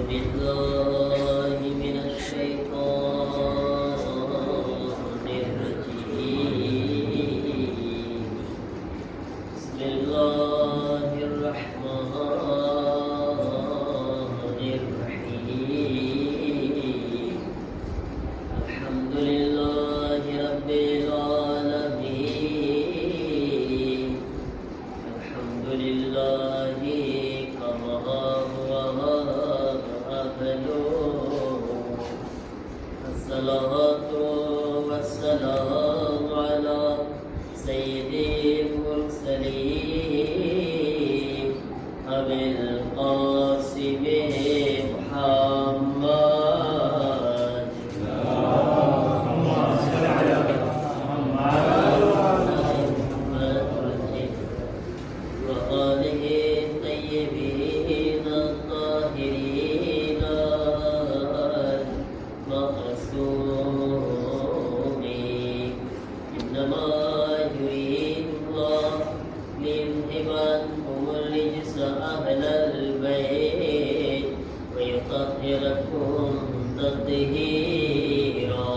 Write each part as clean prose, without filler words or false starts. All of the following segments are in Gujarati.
بالله من الشيطان الرجيم بسم الله الرحمن الرحيم الحمد لله رب العالمين الحمد لله كما هو أهله الصلاة والسلام على سيد المرسلين أبي القاسم محمد وآله الطيبين الطاهرين المعصومين إنما يريد الله ليذهب عنكم الرجس أهل البيت ويطهركم تطهيرا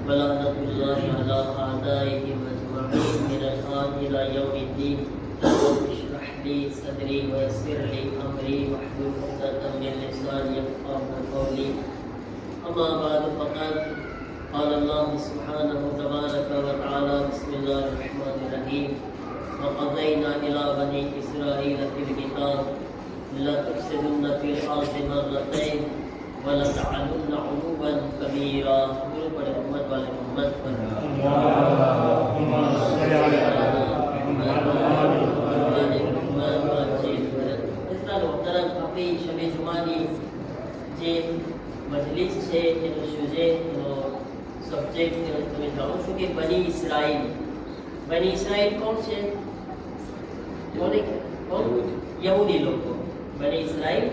ولعنة الله على أعدائهم أجمعين من الآن إلى يوم الدين رب اشرح لي صدري ويسر لي أمري واحلل عقدة من لساني يفقهوا قولي أما بعد فقد قال الله سبحانه تبارك وتعالى بسم الله الرحمن الرحيم وقضينا إلى بني إسرائيل في الكتاب لا تفسدن في الأرض مرتين ولتعلن علوا كبيرا गुरु पढ़े उम्मत वाले उम्मत पर اللهم صل على محمد अपनी शबे जुमानी जे मजलिस છે એનો સુજેક્ટ એનો સબ્જેક્ટ તમે જાણો છો કે બની ઇસરાઇલ કોણ છે કોણ યહૂદી લોકો બની ઇસરાઇલ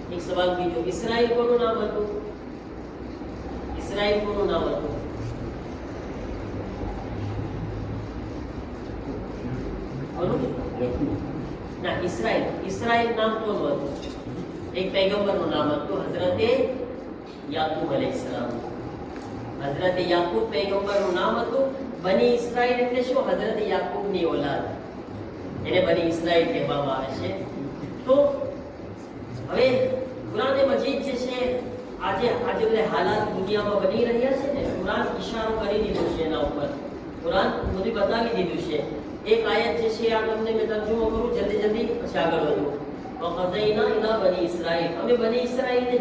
एक सवाल कीजिए इस्राएल कोનું નામ હતું इस्राएल કોનું નામ હતું ના इस्राएल નામ કોનું હતું એક પૈગંબરનું નામ હતું હઝરતે યાકૂબ અલૈહિસ્સલામ હઝરતે યાકૂબ પૈગંબરનું નામ હતું બની ઇસ્રાએલ એટલે શું હઝરત યાકૂબની ઓલાદ એને બની ઇસ્રાએલ કહેવામાં આવે છે તો હવે કુરાન મજીદ જે છે આજે જે હાલાત દુનિયામાં બની રહ્યા છે ને કુરાન ઈશારો કરી દીધું છે એના ઉપર કુરાન બધું બતાવી દીધું છે એક આયત જે છે આ તમને મેં તર્જુમો કરું જલ્દી પછી આગળ વધું વक़ઝૈના ઇલા બની ઇસ્રાઈલ અમે બની ઇસ્રાઈલને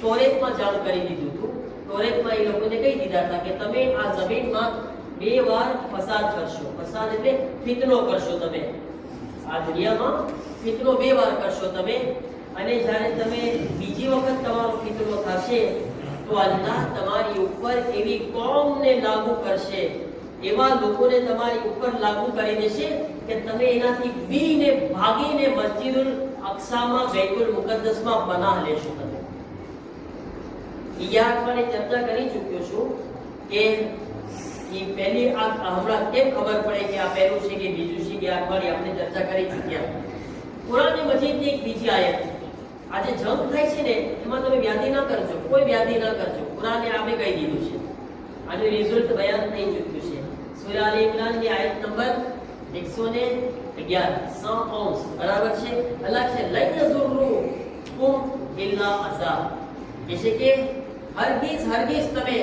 તોરેતમાં જાણ કરી દીધું હતું તોરેતમાં એ લોકોને કહી દીધા હતા કે તમે આ જમીનમાં બે વાર ફસાદ કરશો ફસાદ એટલે ફિતનો કરશો તમે આ દુનિયામાં ફિતનો બે વાર કરશો તમે અને જ્યારે તમે બીજી વખત તમારો ફિતરો થશે તો અલ્લાહ તમારી ઉપર એવી કોમને લાગુ કરશે એવા લોકોને તમારી ઉપર લાગુ કરી દેશે કે તમે એનાથી બીને ભાગીને મસ્જિદુલ અક્સામાં બેતુલ મુકદ્દસમાં પનાહ લેશો તમે યા આપણે ચર્ચા કરી ચૂક્યો છું કે એ પહેલી આ હમણાં કેમ ખબર પડે કે આ પહેલું છે કે બીજું છે કે આ અઠવાડિયે આપણે ચર્ચા કરી ચૂક્યા કુરાન મજીદની એક બીજી આયત આજે જંગ થાય છે ને એમાં તમે વ્યાધિ ના કરજો કોઈ વ્યાધિ ના કરજો કુરાને આપણે કહી દીધું છે આનું રિઝલ્ટ બયાન થઈ ચૂક્યું છે સૂરા આલ ઇમરાનની આયત નંબર 111 બરાબર છે અલ્લાહ છે લન યઝુરુકુમ ઇલ્લા અઝા એટલે કે હરગીઝ તમે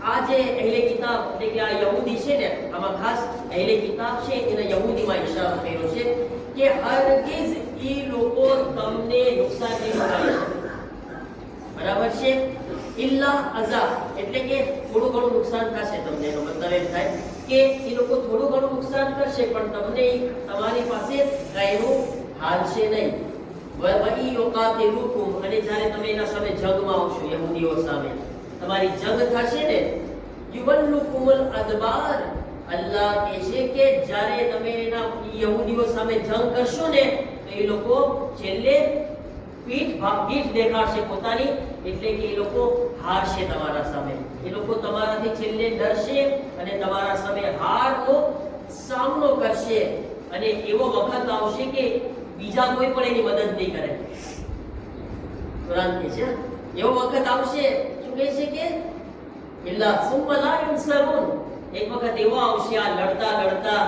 આ જે અહેલે કિતાબ એટલે કે આ યહૂદી છે ને આમાં ખાસ અહેલે કિતાબ છે એના યહૂદીમાં ઇશારો કર્યો છે કે હરગીઝ ઈ લોકો તમને નુકસાન નહીં પહોંચાડે બરાબર છે ઇલ્લા અઝા એટલે કે થોડું ઘણું નુકસાન થશે તમને એનો મતલબ એમ થાય કે એ લોકો થોડું ઘણું નુકસાન કરશે પણ તમને તમારી પાસે કાંઈનું હાલશે નહીં વઈ યુકાતિલુકુમ અને જ્યારે તમે એના સામે જંગમાં આવશો યહૂદીઓ સામે તમારી જંગ થશે ને યુવલ્લુકુમુલ અદબાર અલ્લાહ કહે છે કે જ્યારે તમે એના યહૂદીઓ સામે જંગ કરશો ને તો એ લોકો છેલ્લે પીઠ દેખાડશે પોતાની, એટલે કે એ લોકો હારશે તમારા સામે. એ લોકો તમારાથી છેલ્લે ડરશે અને તમારા સામે હારનો સામનો કરશે. અને એવો વખત આવશે કે બીજા કોઈ પણ એની મદદ નહીં કરે. કુરાન કહે છે એવો વખત આવશે, શું કહે છે કે ઇલ્લા સુમ્મા લા યુનસરુન. એક વખત એવો આવશે આ લડતા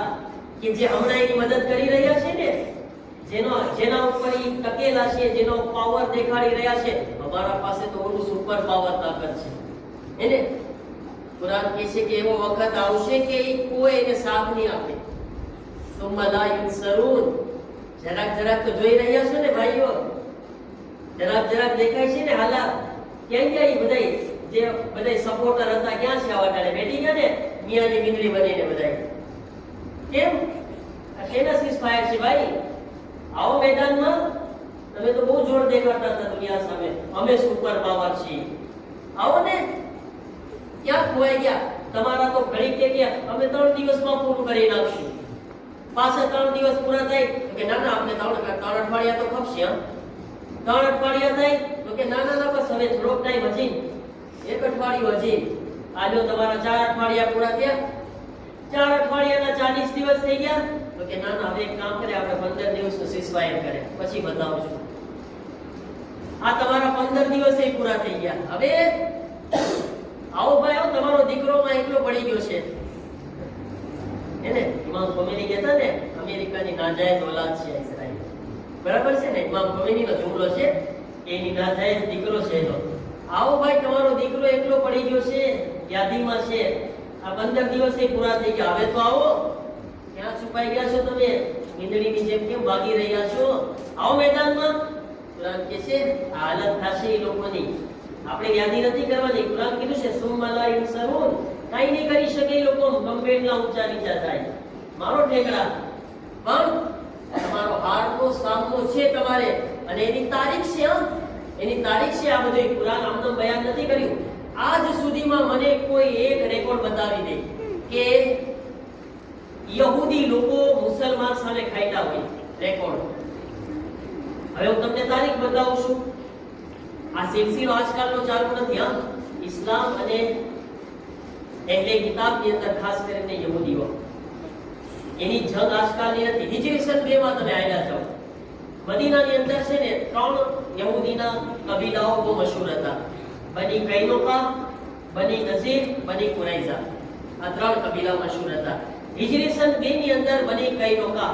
કે જે હમણાં એની મદદ કરી રહ્યા છે ને, જેના ઉપર ઈ ટકેલા છે, જેનો પાવર દેખાડી રહ્યા છે, અમારા પાસે તો ઓલું સુપર પાવર તાકાત છે. એને કુરાન કહે છે કે એવો વખત આવશે કે કોઈ એને સાથ નહીં આપે. સુમ્મા લા યુનસરુન. જરાક તો જોઈ રહ્યા છો ને ભાઈઓ, જરાક દેખાય છે ને હાલાત. ક્યાં ગયા બધા જે બધા સપોર્ટર હતા, ક્યાં છે આવા ટાણે બેઠી ગયા ને મિયાની મીંદડી બનીને બધા? કેમ? આ કેના સીઝફાયર છે ભાઈ? આવો મેદાનમાં. તમે તો બહુ જોર દેખાડતા હતા દુનિયા સામે, અમે સુપર પાવર છીએ. આવો ને. ક્યાં ખોવાઈ ગયા તમારા? તો ઘડી કે ગયા અમે 3 દિવસમાં પૂરું કરી નાખશું. પાછા 3 દિવસ પૂરા થાય તો કે ના આપણે 3 અઠવાડિયા તો ખપશે. 3 અઠવાડિયા થાય તો કે ના બસ હવે થોડોક ટાઈમ હજી, 1 અઠવાડિયું હજી. આલ્યો તમારા 4 અઠવાડિયા પૂરા થયા, 4 અઠવાડિયાના 40 દિવસ થઈ ગયા તો કે ના હવે એક કામ કરે, આપણે 15 દિવસનો સીઝફાયર કરે પછી બતાવશું. આ તમારા 15 દિવસ પૂરા થઈ ગયા. હવે આવો ભાઈ આવો, તમારો દીકરોમાં એકલો પડી ગયો છે. એને ઇમામ ખોમેની કહેતા ને અમેરિકાની નાજાયજ ઓલાદ છે ઇઝરાયલ. બરાબર છે ને? ઇમામ ખોમેનીનો જુમલો છે, એની નાજાયજ દીકરો છે એનો. આવો ભાઈ તમારો દીકરો એકલો પડી ગયો છે, યાદીમાં છે. આ 15 દિવસ પૂરા થઈ ગયા. હવે તો આવો. ક્યાં છુપાઈ ગયા છો તમે? મીંદડીની જેમ કેમ ભાગી રહ્યા છો? આવો મેદાનમાં. કુરાન કહે છે આ હાલત થશે એ લોકોની. આપણે યાદી નથી કરવાની. કુરાન કીધું છે સુમ્મા લા યુનસરુન. કાઈ નહીં કરી શકે એ લોકો, ગમે એટલા ઊંચા નીચા થાય. મારો ઠેકડા. પણ તમારો હારનો સામનો છે તમારે, અને એની તારીખ છે. એની તારીખ છે. આ બધું કુરાન આમનો બયાન નથી કર્યું. આજ સુધીમાં મને કોઈ એક રેકોર્ડ બતાવી દે કે યહૂદી લોકો મુસલમાન સામે ખાઈટા હોય. રેકોર્ડ. હવે હું તમને તારીખ બતાવું છું. આ સિલસિલો આજકાલનો ચાલુ નથી. ઇસ્લામ અને એટલે કિતાબની અંદર ખાસ કરીને યહૂદીઓ, એની જંગ આજકાલની નથી. હિજરી સન 2 માં તમે આયા છો. મદીનાની અંદર છે ને 3 યહૂદીના કબીલાઓ બહુ મશહૂર હતા. બની કૈનુકા, બની નઝીર, બની કુરૈઝા. આ 3 કબીલા મશહૂર હતા. હિજરી સન 2 ની અંદર બની કૈનુકા,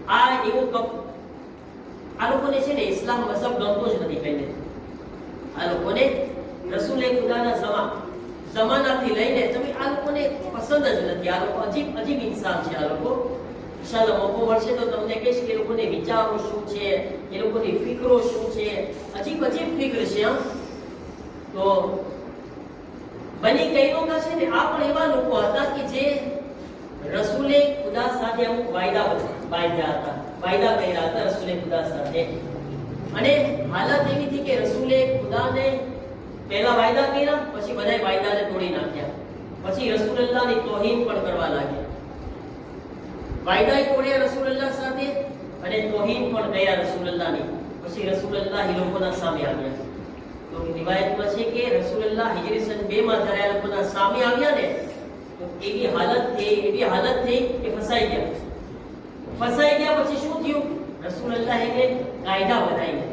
આ એવું આ લોકોને છે ને ઇસ્લામ મઝહબ ગમતો જ નથી. પહેલે આ લોકોને રસૂલે ખુદાના જમાનાથી લઈને તમે આ લોકોને પસંદ જ નથી. આ લોકો અજીબ ઇન્સાન છે. આ લોકો ઇન્શાઅલ્લાહ મોકો મળશે તો તમને કહીશ કે એ લોકોને વિચારો શું છે, એ લોકોની ફિકરો શું છે. અજીબ ફિકર છે. તો બની કૈનુકા છે ને, આ પણ એવા લોકો હતા કે જે રસૂલે ખુદા સાથે અમુક વાયદા બાંધ્યા હતા, વાયદા કર્યા હતા રસૂલે ખુદા સાથે. અને હાલત એવી હતી કે રસૂલે ખુદાને પહેલા વાયદા કર્યા, પછી બધાય વાયદાને તોડી નાખ્યા. પછી રસૂલુલ્લાહની તોહીન પણ કરવા લાગ્યા. વાયદા તોડ્યા રસૂલુલ્લાહ સાથે અને તોહીન પણ કર્યા રસૂલુલ્લાહની. પછી રસૂલુલ્લાહ એ લોકોના સામે આવ્યા. તો રિવાયતમાં છે કે રસૂલુલ્લાહ હિજરી સન 2 માં જ્યારે આ લોકોના સામે આવ્યા ને, તો એવી હાલત થઈ કે ફસાઈ ગયા. પછી શું થયું? રસૂલુલ્લાહ એને કાયદા બનાવ્યા.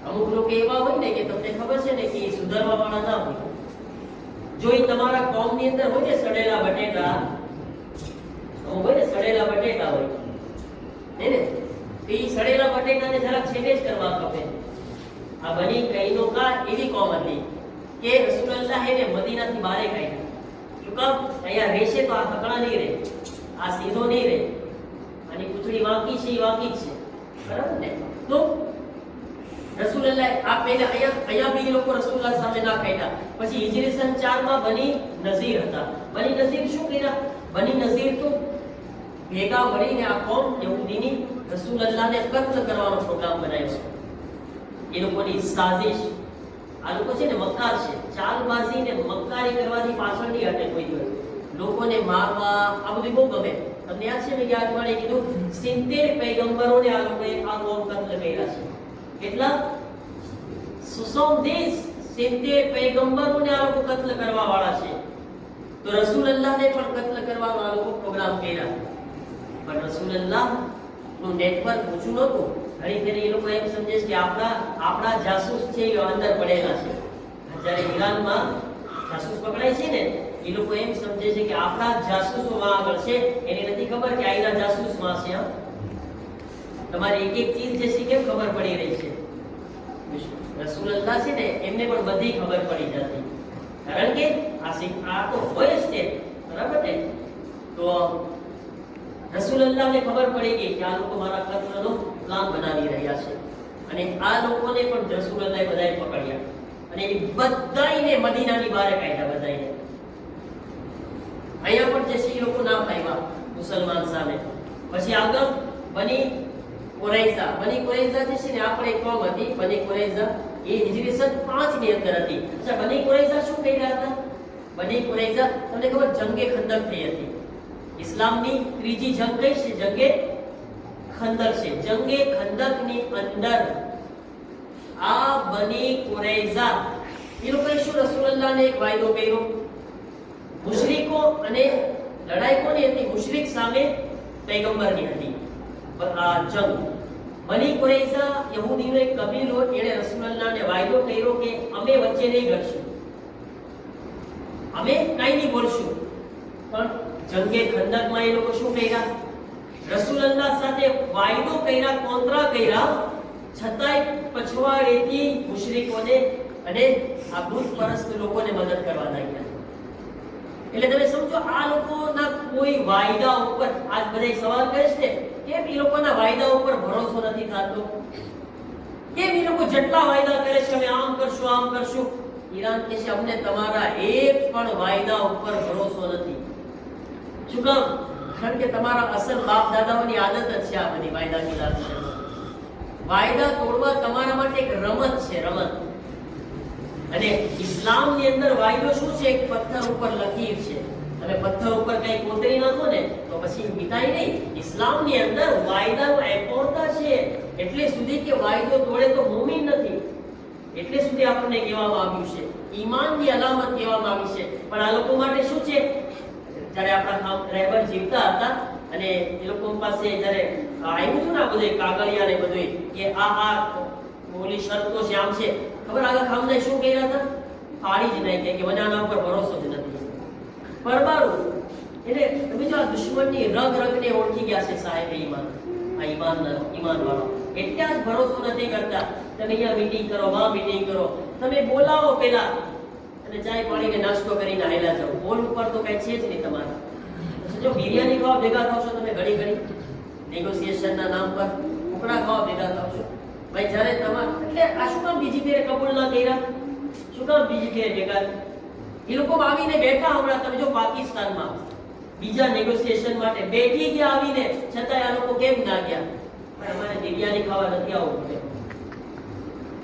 અમુક લોકો એવા હોય ને કે તમને ખબર છે ને કે સુધારવા વાળા ના હોય. જો એ તમારા કોમની અંદર હોય ને સડેલા બટેટા, અમુક હોય ને સડેલા બટેટા હોય ને, તો એ સડેલા બટેટાને જરાક છેડે જ કરવા ખપે. આ બની કૈનુકા એવી કોમ હતી કે રસૂલુલ્લાહ એને મદીનાથી બહાર કાઢ્યા. શું કામ? અહીંયા રહેશે તો આ થકડા નહીં રહે, આ સીધો નહીં રહે, અને પૂંછડી વાંકી છે એ વાંકી જ છે. બરાબર ને? તો રસૂલુલ્લાહ આ પહેલા અહીંયા બી લોકો રસૂલુલ્લાહ સામે ના કાઢ્યા. પછી હિજરી સન 4 માં બની નઝીર હતા. બની નઝીર શું કર્યા? બની નઝીર તો ભેગા મળીને આ કોમ યહૂદીની રસૂલુલ્લાહને કત્લ કરવાનો પ્રોગ્રામ બનાવ્યો. એ લોકોની સાજિશ. આ લોકો છે ને મક્કાર છે. ચાલબાજી ને મક્કારી કરવાથી પાછળ નહીં હટે કોઈ દિવસ. લોકોને મારવા આ બધું બહુ ગમે. તમને યાદ છે ને કે આ અઠવાડિયે કીધું 70 પૈગંબરોને આ લોકોએ આ કોમ કત્લ કર્યા છે. કેટલા 70 પૈગંબરોને આ લોકો કત્લ કરવા વાળા છે. તો રસૂલલ્લાહને પણ કત્લ કરવાનો આ લોકો પ્રોગ્રામ કર્યા. પણ રસૂલલ્લાહ નું નેટવર્ક ઓછું નહોતું. ઘણી ફેરી એ લોકો એમ સમજે છે કે આપણા જાસૂસ છે એ અંદર પડેલા છે. જ્યારે ઈરાનમાં જાસૂસ પકડાય છે ને, એ લોકો એમ સમજે છે કે આપણા જાસૂસો માં આગળ છે. એની નથી ખબર કે આઈના જાસૂસ માં છે. તમારી એક એક ચીજ જે છે કેમ ખબર પડી રહી છે? રસૂલલ્લાહ છે ને એમને પણ બધી ખબર પડી જતી. કારણ કે આ તો હોય જ તે, બરાબર ને? તો રસૂલલ્લાહને ખબર પડી ગઈ કે આ લોકો મારા કત્લનો પ્લાન બનાવી રહ્યા છે. અને આ લોકોને પણ રસૂલલ્લાહે બધાએ પકડ્યા અને એ બધાઈને મદીનાની બહાર કાઢ્યા. બધાઈને અહીંયા પણ જે છે એ લોકો ના પામ્યા મુસલમાન સામે. પછી આગળ બની કુરૈઝા જે છે ને આપણે કોમ હતી. બની કુરૈઝા એ હિજરી સન 5 ની અંદર હતી. અચ્છા, બની કુરૈઝા શું કર્યા હતા? બની કુરૈઝા તમને ખબર જંગે ખંદક થઈ હતી. ઇસ્લામની ત્રીજી જંગ કઈ છે? જંગે ખંદક છે. જંગે ખંદકની અંદર આ બની કુરૈઝા એ લોકોએ શું રસૂલલ્લાહને એક વાયદો કર્યો. મુશરિકો અને લડાઈ કોની હતી? મુશરિક સામે પૈગંબરની હતી આ જંગ. બની કુરૈઝા યહૂદીનો એક કબીલો, એણે રસૂલલ્લાહને વાયદો કર્યો કે અમે વચ્ચે નહીં લડશું, અમે કાઈ નહીં બોલશું. પણ જંગે ખંદકમાં એ લોકો શું કર્યા? રસૂલલ્લાહ સાથે વાયદો કર્યા, કોન્ટ્રા કર્યા, છતાંય પછવાડેથી મુશરિકોને અને આ બુત પરસ્ત લોકોને મદદ કરવા લાગ્યા. એટલે તમે સમજો આ લોકોના કોઈ વાયદા ઉપર, આજ બધા સવાલ કરે છે કેમ એ લોકોના વાયદા ઉપર ભરોસો નથી થતો? કેમ એ લોકો જેટલા વાયદા કરે છે અમે આમ કરશું આમ કરશું? ઈરાન કહે છે અમને તમારા એક પણ વાયદા ઉપર ભરોસો નથી. શું કામ? કારણ કે તમારા અસલ બાપ દાદાઓની આદત જ છે આ બધી વાયદા ખિલાફ છે. વાયદા તોડવા તમારા માટે એક રમત છે, રમત. અને ઇસ્લામની અંદર વાયદો શું છે? એક પથ્થર ઉપર લકીર છે. તમે પથ્થર ઉપર કઈ કોતરી નાખો ને તો પછી મિટાય નહીં. ઇસ્લામની અંદર વાયદાનો એકોરતા છે એટલે સુધી કે વાયદો તોડે તો મુમીન નથી. એટલે સુધી આપણને કહેવામાં આવ્યું છે, ઈમાનની અલામત કહેવામાં આવી છે. પણ આ લોકો માટે શું છે? જ્યારે આપણા રહેબર જીવતા હતા અને એ લોકો પાસે જ્યારે આવ્યું હતું ને બધું કાગળિયા ને બધું કે આ ઓલી શરતો છે, આમ છે, ખબર આગળ ખામને શું કર્યા હતા? પાડી જ નહીં કે મને આના ઉપર ભરોસો જ નથી. પરબારું એટલે તમે જો આ દુશ્મનની રગ રગને ઓળખી ગયા છે સાહેબ ઈમાન. આ ઈમાન વાળો એટલે જ ભરોસો નથી કરતા. તમે અહીંયા મીટિંગ કરો, માં મીટિંગ કરો, તમે બોલાવો પેલા અને ચાય પાણીને નાસ્તો કરીને આયલા જાઓ. બોલ ઉપર તો કઈ છે જ નહીં તમારા. જો બિરયાની ખાવા ભેગા થાવ છો તમે ઘડી ઘડી નેગોશિએશનના નામ પર, કુકડા ખાવા ભેગા થાવ છો ભાઈ. જ્યારે તમારા એટલે આ શું કામ બીજી ફેરે કબૂલ ના કર્યા? શું કામ બીજી ફેરે ભેગા? એ લોકો આવીને બેઠા. હમણાં તમે જો પાકિસ્તાનમાં બીજા નેગોશિએશન માટે બેઠી ગયા આવીને, છતાંય આ લોકો કેમ ના ગયા? અમારે બિરયાની ખાવા નથી આવવું.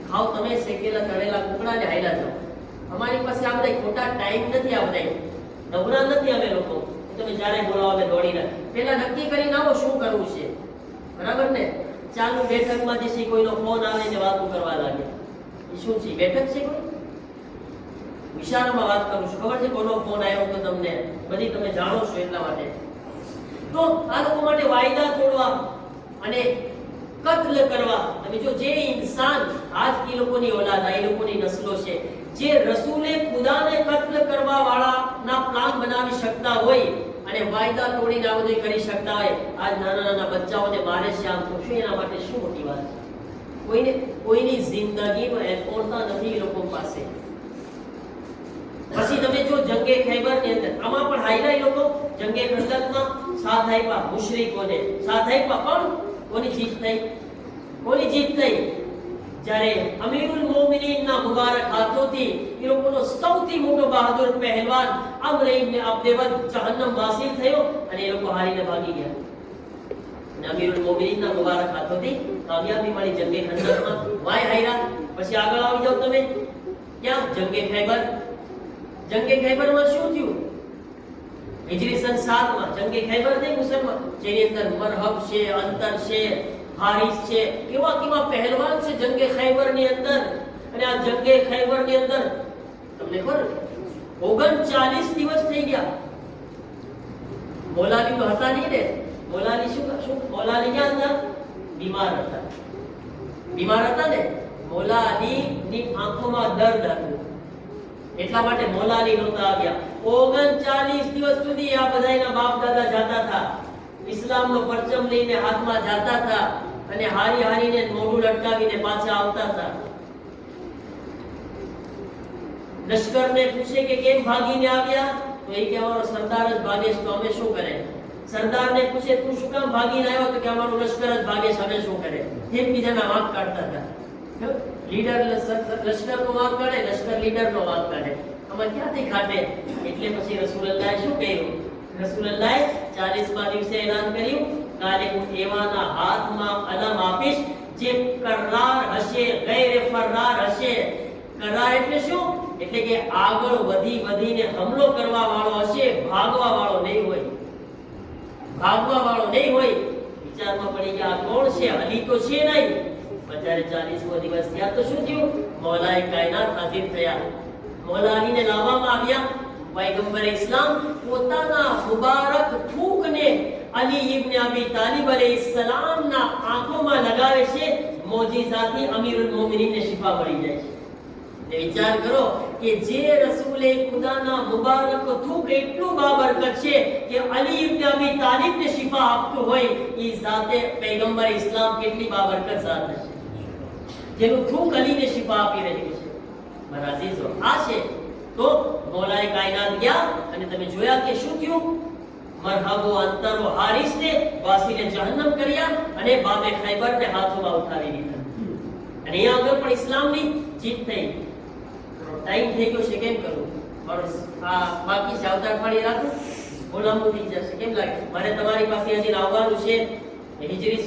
ખાવ તમે શેકેલા તળેલા કુકડા ને હાયલા જાઓ. અમારી પાસે આ બધા ખોટા ટાઈમ નથી. આ બધા નવરા નથી અમે લોકો. તમે જ્યારે બોલાવો અમે દોડીને પેલા નક્કી કરીને આવો શું કરવું છે, બરાબર ને? ચાલુ બેઠકમાં જે છે કોઈનો ફોન આવે ને વાતો કરવા લાગે. એ શું છે? બેઠક છે કોઈ? વિશાળમાં વાત કરું છું. ખબર છે કોનો ફોન આવ્યો તો તમને? બધી તમે જાણો છો એટલા માટે. તો આ લોકો માટે વાયદા તોડવા અને કત્લ કરવા. તમે જો જે ઇન્સાન આજ એ લોકોની ઓલાદ, આ લોકોની નસ્લો છે, જે રસૂલે ખુદાને કત્લ કરવા વાળા ના પ્લાન બનાવી શકતા હોય અને વાયદા તોડીને આ બધું કરી શકતા હોય, આજ નાના નાના બચ્ચાઓને મારે છે આમ તો શું? એના માટે શું મોટી વાત છે? કોઈની જિંદગીનો એકોરતા નથી એ લોકો પાસે. પછી તમે જો જંગે ખૈબર ની અંદર આમાં પણ હાયલા એ લોકો જંગે ખંદકમાં સાથ આપ્યા, મુશરિકોને સાથ આપ્યા. પણ કોની જીત થઈ? કોની જીત થઈ? જ્યારે અમીરુલ મોમિનીનના મુબારક હાથોથી એ લોકોનો સૌથી મોટો બહાદુર પહેલવાન અમ્ર ઇબ્ન અબ્દેવદ જહન્નમ વાસીલ થયો અને એ લોકો હારીને ભાગી ગયા. અને અમીરુલ મોમિનીનના મુબારક હાથોથી કામયાબી મળી જંગે ખંદકમાં. વાય હાયરા. પછી આગળ આવી જાવ તમે ક્યાં? જંગે ખૈબર. જંગે ખૈબરમાં શું થયું? હિજરી સન 7 માં જંગે ખૈબર થઈ મુસલમાન, જેની અંદર મરહબ છે, અંતર છે, હારિસ છે, કેવા કેવા પહેલવાન છે જંગે ખૈબર ની અંદર. અને આ જંગે ખૈબર ની અંદર તમને ખબર 39 દિવસ થઈ ગયા. મોલાલી તો હતા નહીં ને. મોલાલી શું મોલાલી ક્યાં હતા? બીમાર હતા. બીમાર હતા ને. મોલાલી ની આંખોમાં દર્દ હતું, એટલા માટે મોલાલી નહોતા આવ્યા. 39 દિવસ સુધી આ બધાના બાપ દાદા જાતા હતા, ઇસ્લામનો પરચમ લઈને હાથમાં જાતા હતા અને હારી હારીને મોઢું લટકાવીને પાછા આવતા હતા. લશ્કરને પૂછે કે કેમ ભાગીને આવ્યા, તો એ કે અમારો સરદાર જ ભાગે છે, તો અમે શું કરે? સરદારને પૂછે તું શું કામ ભાગીને આવ્યો, તો કે અમારું લશ્કર જ ભાગે છે, અમે શું કરે? એકબીજાના વાંક કાઢતા હતા. લીડર લશ્કરનો વાંક કાઢે, લશ્કર લીડરનો વાંક કાઢે. આમાં ક્યાંથી કાઢે? એટલે પછી રસૂલુલ્લાહે શું કહ્યું? રસૂલુલ્લાહે 40મા દિવસે એલાન કર્યું, કાલે હું એવાના હાથમાં અલમ આપીશ જે કરાર હશે, ગૈર ફરાર હશે. કરાર એટલે શું? એટલે કે આગળ વધીને હમલો કરવા વાળો હશે, ભાગવા વાળો નહીં હોય. ભાગવા વાળો નહીં હોય. વિચારમાં પડી ગયા કોણ છે? અલી તો છે નહીં. જ્યારે 40મો દિવસ થયા તો શું થયું? મૌલાએ કાયનાત હાજર થયા. મૌલા અલીને લાવવામાં આવ્યા. પૈગંબરે ઇસ્લામ પોતાના મુબારક થૂકને અલી ઇબ્ન અબી તાલિબ અલૈહિસ્સલામના આંખોમાં લગાવે છે. મોજીઝાથી અમીરુલ મોમિનીનને શિફા મળી જાય છે. વિચાર કરો કે જે રસૂલે ખુદાના મુબારક થૂક એટલું બાબરકત છે કે અલી ઇબ્ન અબી તાલિબને શિફા આપતું હોય, એ જાતે પૈગંબર ઇસ્લામ કેટલી બાબરકત જાત છે, જેનું થૂક અલીને શિફા આપી રહ્યું છે. મારા અઝીઝો, આ છે તો મૌલાએ કાયનાત ગયા અને તમે જોયા કે શું થયું? મરહબો અંતરો હારિસને વાસીને જહન્નમ કર્યા અને બાબે ખૈબરને હાથોમાં ઉઠાવી લીધા. અને અહીંયા આગળ પણ ઇસ્લામની જીત થઈ. ટાઈમ થઈ ગયો છે, કેમ કરું? મારો આ બાકી છે, આવતા અઠવાડિયે રાખું, બોલાવું થઈ જશે. કેમ લાગે? મારે તમારી પાસે હજી આવવાનું છે. હિજરી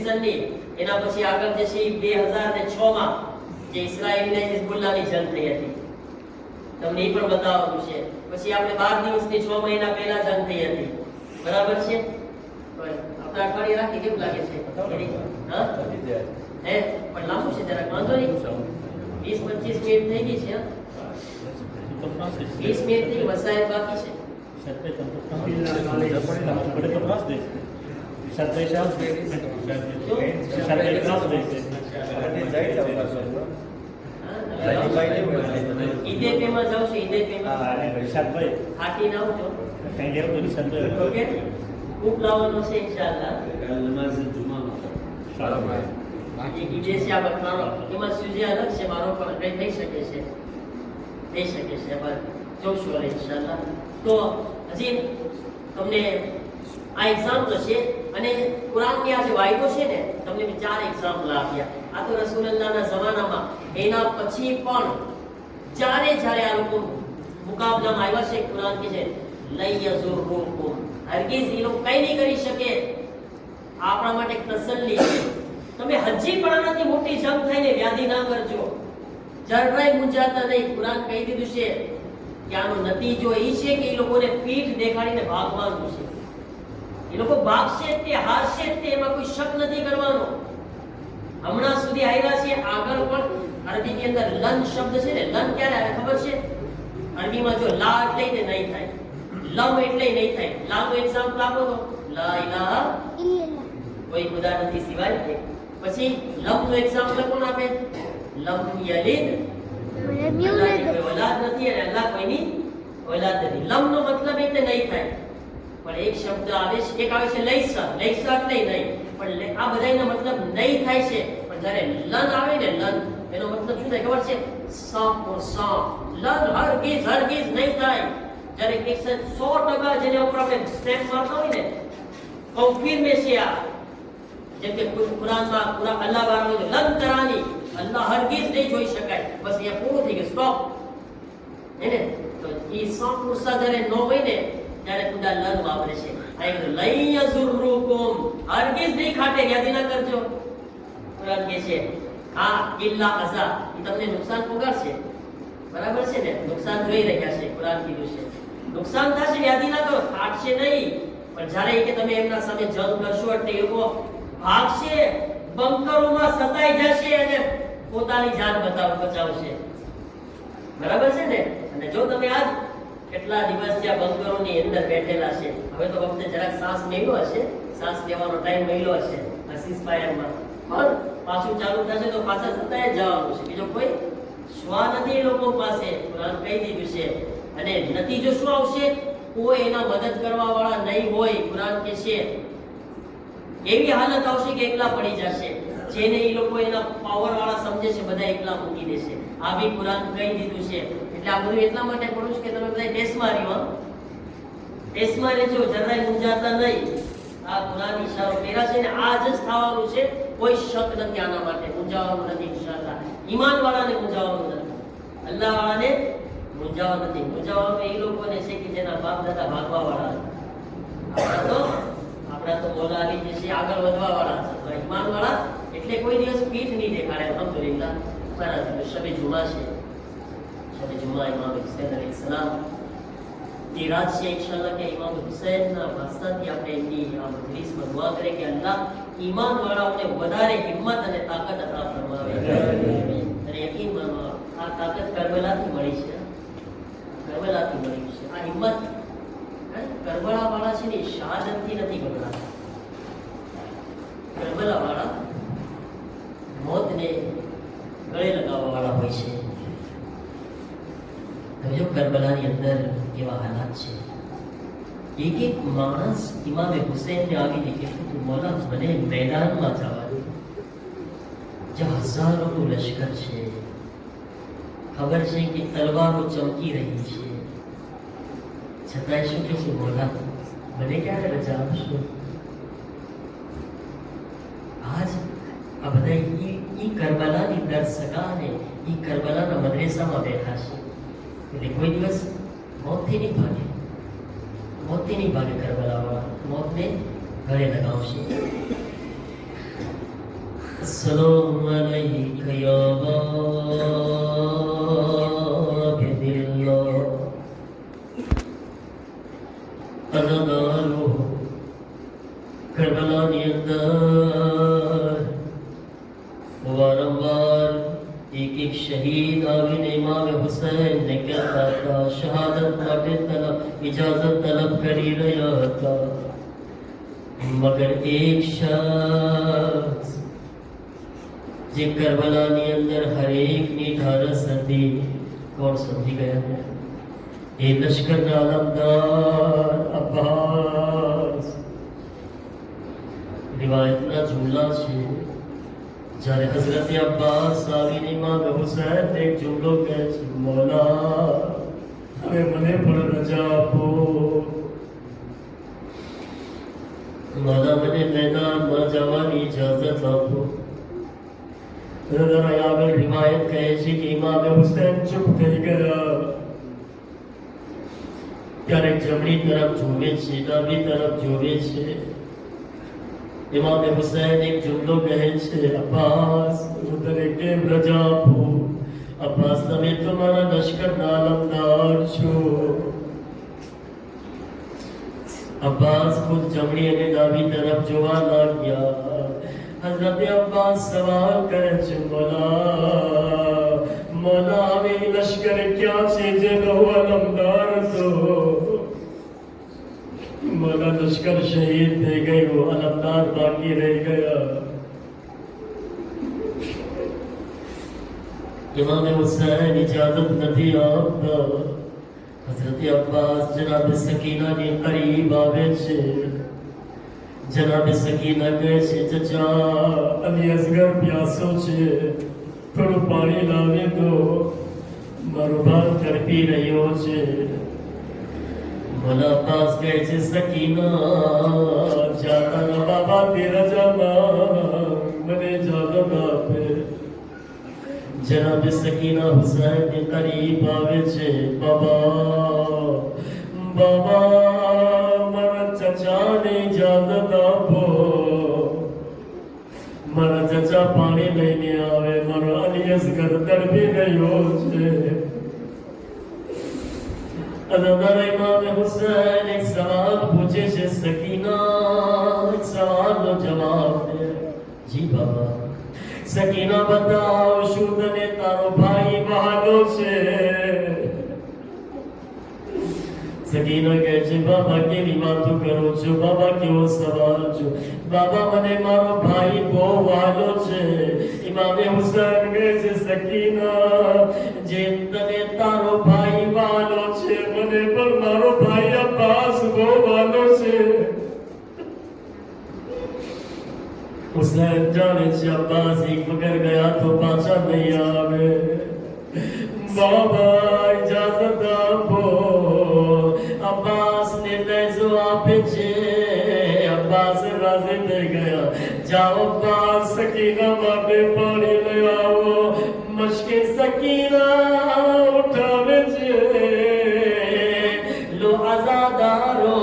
સનની એના પછી આગળ જે છે 2006માં જે ઇસ્રાયેલ અને હિઝબુલ્લાહની જંગ થઈ હતી, તમને એ પણ બતાવવાનું છે. પછી આપણે 12 દિવસની 6 મહિના પહેલા જંગ થઈ હતી, બરાબર છે? આવતા અઠવાડિયે રાખી, કેમ લાગે છે? હા, પણ લાંબુ છે, જરાક વાંધો નહીં. 20-25 મિનિટ થઈ ગઈ છે. 20 મિનિટ થી વસાયત બાકી છે. ઈદે પેમાં જાવ છો? ઈદે પેમાં હાટી ના આવજો, ઓકે? ખૂબ લાવવાનો છે ઇન્શાઅલ્લાહ. ઈદે છે આ બતાવો, એમાં સુજે અલગ છે, મારો પણ કઈ થઈ શકે છે, થઈ શકે છે, પણ જોશું ઇન્શાઅલ્લાહ. તો હજી તમને આ એક્ઝામ્પલ છે. અને કુરાનની આ જે વાયદો છે ને, તમને મેં 4 એક્ઝામ્પલ આપ્યા. આ તો રસૂલુલ્લાહના જમાનામાં, એના પછી પણ જ્યારે આ લોકો મુકાબલામાં આવ્યા છે, કુરાન કહે છે લઈ યઝુરુકુમ, હરગીઝ એ લોકો કઈ નહીં કરી શકે. આપણા માટે તસલ્લી છે. તમે હજી પણ આનાથી મોટી જંગ થઈને વ્યાધિ ના કરજો, જરાય મૂંઝાતા નહીં. કુરાન કહી દીધું છે કે આનો નતીજો એ છે કે એ લોકોને પીઠ દેખાડીને ભાગવાનું છે. એ લોકો ભાગશે તે હારશે તે, એમાં કોઈ શક નથી કરવાનો. હમણાં સુધી આવ્યા છે, આગળ પણ અરબીની અંદર લન શબ્દ છે ને, લન ક્યારે આવે ખબર છે? અરબીમાં જો લા એટલે નહીં થાય, લમ એટલે નહીં થાય. લાનું એક્ઝામ્પલ આપો તો લા ઇલાહા ઇલ્લલ્લાહ, કોઈ ખુદા નથી સિવાય. પછી લમ નું એક્ઝામ્પલ કોણ આપે? લમ યલિદ, અલ્લાહની કોઈ ઓલાદ નથી અને અલ્લાહ કોઈની ઓલાદ નથી. લમ નો મતલબ એટલે નહીં થાય. પણ એક શબ્દ આવે છે, એક આવે છે લૈસા. લૈસા એટલે નહીં, પણ આ બધાયનો મતલબ નહીં થાય છે. પણ જ્યારે લન આવે ને, લન એનો મતલબ શું થાય ખબર છે? 100%. લન હરગીઝ નહીં થાય. જ્યારે 100% જેને ઉપર આપણે સ્ટેમ્પ મારતા હોય ને, કન્ફર્મેશન, જેમ કે કુરાનમાં અલ્લાહ બારનો લન તરાની, અલ્લાહ હરગીઝ નહીં જોઈ શકાય, બસ અહીંયા પૂરું થઈ ગયું, સ્ટોપ. એને તો એ 100% જ્યારે ન હોય ને, ત્યારે ખુદા લન વાપરે છે. લઈ યઝુરુકુમ, હરગીઝ નહીં ખાટે, યાદી ના કરજો. કુરાન કહે છે આ ઇલ્લા અઝા, એ તમને નુકસાન પહોંચાડશે, બરાબર છે ને? નુકસાન જોઈ રહ્યા છે, કુરાન કીધું છે નુકસાન થશે, યાદી ના કરો, ખાટશે નહીં. પણ જ્યારે કે તમે એમના સામે જંગ કરશો એટલે એ લોકો ભાગશે, બંકરોમાં સતાઈ જશે અને પોતાની જાન બચાવશે. બરાબર છે ને? અને જો તમે આજ કેટલા દિવસ ત્યાં બંકરોની અંદર બેઠેલા છે, હવે તો વખતે જરાક શ્વાસ મેળ્યો હશે, શ્વાસ લેવાનો ટાઈમ મળ્યો હશે સીઝફાયરમાં, પણ પાછું ચાલુ થશે તો પાછા સતાય જવાનું છે. બીજો કોઈ શ્વા નથી એ લોકો પાસે, કુરાન કહી દીધું છે. અને નતીજો શું આવશે? કોઈ એના મદદ કરવા વાળા નહીં હોય. કુરાન કહે છે એવી હાલત આવશે કે એકલા પડી જશે. જેને એ લોકો એના પાવર વાળા સમજે છે બધા એકલા મૂકી દેશે. આ બી કુરાન કહી દીધું છે. એટલે આ બધું એટલા માટે પડું છું કે તમે બધા ટેસ્ટમાં રહ્યો, ટેસ્ટમાં રહેજો, જરાય મૂંઝાતા નહીં. આ કુરાન ઈશારો કર્યા છે ને આ જ થવાનું છે. કોઈ શક નથી આના માટે, મૂંઝાવાનું નથી. ઇન્શાઅલ્લાહ ઈમાન વાળાને મૂંઝાવાનું નથી, અલ્લાહ વાળાને મૂંઝાવાનું નથી. મૂંઝાવાનું એ લોકોને છે કે જેના બાપ દાદા ભાગવા વાળા હતા. આપણા તો મોલા આવી જશે, આગળ વધવા વાળા છે. ઈમાન વાળા એટલે કોઈ દિવસ પીઠ નહીં દેખાડે. અલ્હમ્દુલિલ્લાહ મારા શબે જુમા છે, શબે જુમા ઇમામ હુસૈન અલૈહિસ સલામ ની રાત છે. ઇન્શાઅલ્લાહ કે ઇમામ હુસૈનના વાસ્તાથી આપણે એમની આ મજલિસમાં દુઆ કરીએ કે અલ્લાહ ઈમાન વાળાઓને વધારે હિંમત અને તાકાત અતા ફરમાવે. અને યકીન આ તાકાત કરબલાથી મળી છે, કરબલાથી મળી છે. આ હિંમત કરબલા વાળા છે ને શહાદતથી નથી ગભરાતા. કરબલા વાળા મોતને ગળે લગાવવા વાળા હોય છે. જો કરબલાની અંદર કેવા હાલાત છે. એક એક માણસ ઇમામે હુસૈનને આવીને કહેતું હતું મોલા મને મેદાનમાં જવા દો, જ્યાં હજારોનું લશ્કર છે, ખબર છે કે તલવારો ચમકી રહી છે, છતાંય શું કે છે મોલા મને ક્યારે રજા આપશો? આજ આ બધા ઈ કરબલાની દર સગા અને ઈ કરબલાના મદ્રેસામાં બેઠા છે. એટલે કોઈ દિવસ મોતથી નહીં ભાગે, મોતથી નહીં ભાગે. કરબલા વાળા મોતને ગળે લગાવશે. અસ્સલામુ અલૈકા યા બાબિલ્લાહ અનદાલો. કરબલાની અંદર વારંવાર એક એક શહીદ આવીને ઇમામ હુસૈનને કહેતા હતા, શહાદત માટે ઇજાઝત તલબ કરી રહ્યા હતા. મગર એક શખ્સ જે કરબલાની અંદર હરેકની ઢારસ હતી, કોણ સમજી ગયા? એ લશ્કરના આલમદાર અબ્બાસ. રિવાયતના જુમલા છે, જ્યારે હઝરત અબ્બાસ આવીને ઇમામ હુસૈન એક જુમલો કહે છે, મોલા હવે મને પણ રજા આપો, મોલા મને મેદાનમાં જવાની ઇજાઝત આપો. આગળ રિવાયત કહે છે કે ઇમામ હુસૈન ચૂપ થઈ ગયા. ક્યારેક જમણી તરફ જોવે છે, ડાબી તરફ જોવે છે. ઇમામ હુસૈન એક જુમલો કહે છે, અબ્બાસ હું તને કેમ રજા આપું? અબ્બાસ તમે તમારા લશ્કરના આલમદાર છો. અબ્બાસ ખુદ જમણી અને ડાબી તરફ જોવા લાગ્યા. હઝરત અબ્બાસ સવાલ કરે છે, મોલા હવે લશ્કર ક્યાં છે જેનો હું આલમદાર હતો? મોલા લશ્કર શહીદ થઈ ગયું, આલમદાર બાકી રહી ગયા. ઇમામ હુસૈન ઇજાઝત નથી આપતા. હઝરત અબ્બાસ જનાબ સકીનાની કરીબ આવે છે. જનાબ સકીના કહે છે, ચચા અલી અસગર પ્યાસો છે, થોડું પાણી લાવી દો, મારો બાપ તડપી રહ્યો છે. મોલા અબ્બાસ કહે છે, સકીના જાના બાબા તે રજા મને ઇજાઝત આપે. જનાબ સકીના હુસૈનની કરીબ આવે છે. બાબા મારા ચચાને ઇજાઝત આપો, મારા ચચા પાણી લઈને આવે, મારો અલી અસગર તડપી રહ્યો છે. ઇમામ હુસૈન એક સવાલ પૂછે છે, સકીના એક સવાલનો જવાબ દે. જી બાબા. સકીના બતાવ શું તને તારો ભાઈ વહાલો છે? સકીના કહે છે બાબા કેવી વાતો કરો છો બાબા, કેવો સવાલ છો બાબા, મને મારો ભાઈ બહુ વહાલો છે. ઇમામે હુસૈન કહે છે સકીના જેમ તને તારો ભાઈ વહાલો છે મને પણ મારો ભાઈ અબ્બાસ બહુ વહાલો છે. હુસૈન જાણે છે અબ્બાસ એક વગર ગયા તો પાછા નહીં આવે. બાબા ઇજાઝત આપો. અબ્બાસ ને લહેજો આપે છે. અબ્બાસ રાજી થઈ ગયા. જાઓ અબ્બાસ સકીના માટે પાણી લઈ આવો. મશ્કે સકીના ઉઠાવે છે. લો આઝાદારો.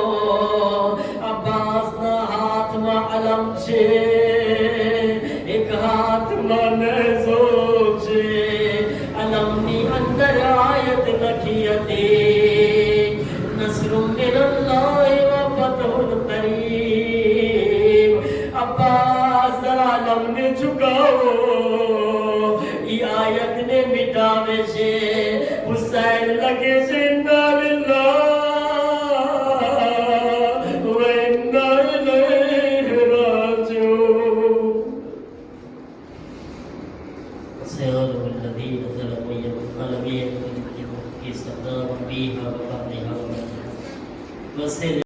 અબ્બાસના હાથમાં અલમ છે, એક હાથમાં નેઝો છે. અલમની અંદર આયત લખી હતી નસરુમ મિનલ્લાહી વ ફતહુન કરીમ. અબ્બાસ જરા અલમને ઝુકાવો. ઈ આયતને મિટાવે છે. હુસૈન લગે છે ઇન્ના લિલ્લાહી